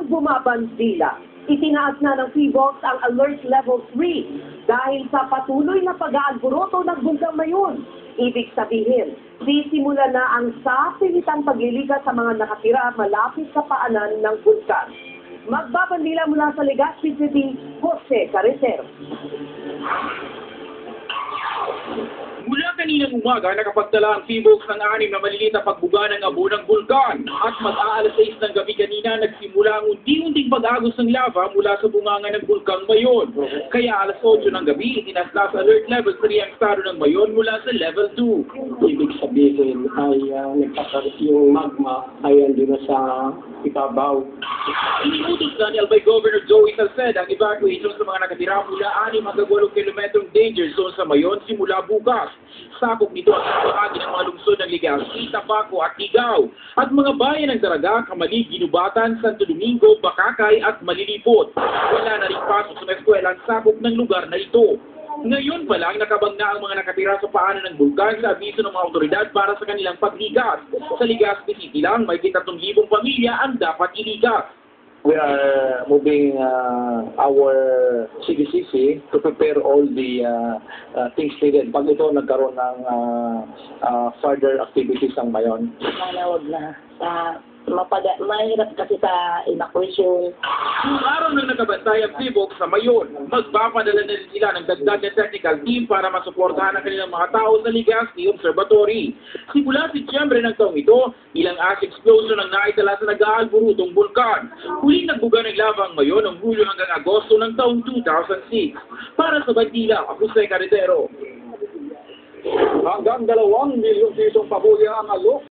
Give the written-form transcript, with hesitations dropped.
ang bumabandila. Itinaas na ng PHIVOLCS ang Alert Level 3 dahil sa patuloy na pag-aalboroto ng Bulkang Mayon. Ibig sabihin, sisimula na ang sapilitang pagliligas sa mga nakatira malapit sa paanan ng bulkan. Magbabandila mula sa Legazpi City, Jose Carretero. Mula kaninang umaga, nakapagdala ang PHIVOLCS ng 6 na maliliit na pagbuga ng abo ng bulkan. At mag-aalas 6 ng gabi kanina, nagsimula ang unti-unting pag-agos ng lava mula sa bunganga ng Bulkang Mayon. Kaya alas 8 ng gabi, itinas na sa Alert Level 3 ang estado ng Mayon mula sa Level 2. Ibig sabihin ay nagkakaroon yung magma ay andun na sa ibabaw. Iniutos na ni Albay Governor Joey Salceda ang evacuation sa mga nakatira mula 6 hanggang 8 kilometrong danger zone sa Mayon simula bukas. Sakop nito ang bahagi ng mga lungsod ng Legazpi, Tabaco at Igao at mga bayan ng Daraga, Kamalig, Ginubatan, Santo Domingo, Bakakay at Malilipot. Wala na rin pasok sa eskwela ang sakop ng lugar na ito. Ngayon pa lang nakabang na ang mga nakatira sa paanan ng bulkan sa abiso ng mga otoridad para sa kanilang pagligas. Sa Legazpi City lang, may 3,000 pamilya ang dapat iligas. We are moving our CDCC to prepare all the things needed. Pag ito nagkaroon ng further activities ang Mayon. Sana wag na. Mahirap kasi sa evacuation. Noong araw na nakabantay ang PHIVOLCS sa Mayon, magpapadala na rin sila ng dagdag na technical team para masuportahan ang kanilang mga tao sa Legazpi Observatory. Simula Setyembre ng taong ito, ilang ash explosion ang naitala sa nag-aalburutong bulkan. Huling nagbuga ng lava ang Mayon noong Hulyo hanggang Agosto ng taong 2006. Para sa Bandila, ako Jose Carretero. Hanggang 2 milyong pisong pabulya ang alok